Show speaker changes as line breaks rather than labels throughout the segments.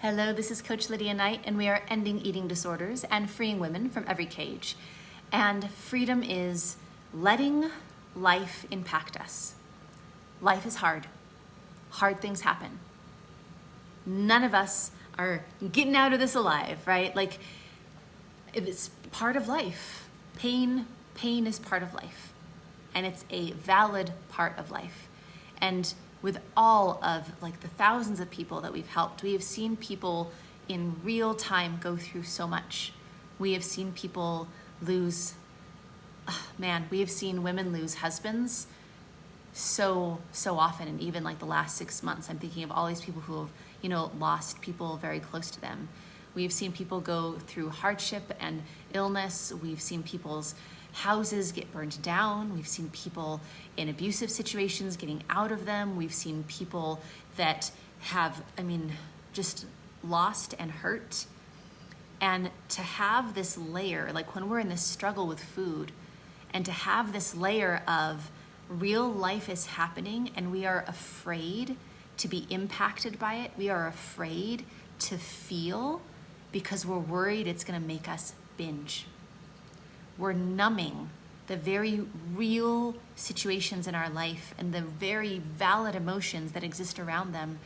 Hello, this is Coach Lydia Knight, and we are ending eating disorders and freeing women from every cage. And freedom is letting life impact us. Life is hard. Hard things happen. None of us are getting out of this alive, right? Like, it's part of life. Pain is part of life. And it's a valid part of life. And with all of like the thousands of people that we've helped, we have seen people in real time go through so much. We have seen people lose, we have seen women lose husbands so often, and even like the last 6 months, I'm thinking of all these people who have, lost people very close to them. We've seen people go through hardship and illness. We've seen people's houses get burned down. We've seen people in abusive situations getting out of them. We've seen people that have, just lost and hurt. And to have this layer, like when we're in this struggle with food, and to have this layer of real life is happening and we are afraid to be impacted by it. We are afraid to feel because we're worried it's gonna make us binge. We're numbing the very real situations in our life and the very valid emotions that exist around them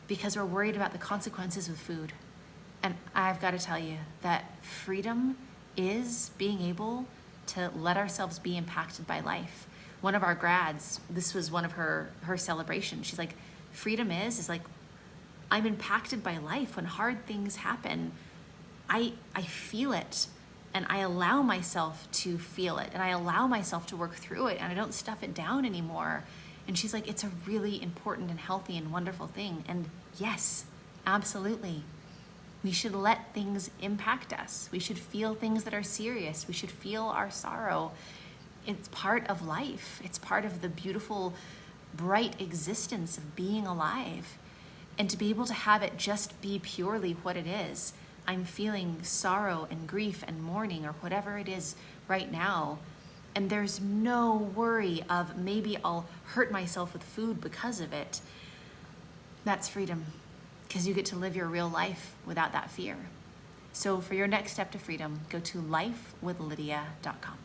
because we're worried about the consequences with food. And I've got to tell you that freedom is being able to let ourselves be impacted by life. One of our grads, this was one of her celebrations. She's like, freedom is like, I'm impacted by life. When hard things happen, I feel it. And I allow myself to feel it, and I allow myself to work through it, and I don't stuff it down anymore. And she's like, it's a really important and healthy and wonderful thing. And yes, absolutely. We should let things impact us. We should feel things that are serious. We should feel our sorrow. It's part of life. It's part of the beautiful, bright existence of being alive. And to be able to have it just be purely what it is. I'm feeling sorrow and grief and mourning or whatever it is right now. And there's no worry of maybe I'll hurt myself with food because of it. That's freedom, because you get to live your real life without that fear. So for your next step to freedom, go to lifewithlydia.com.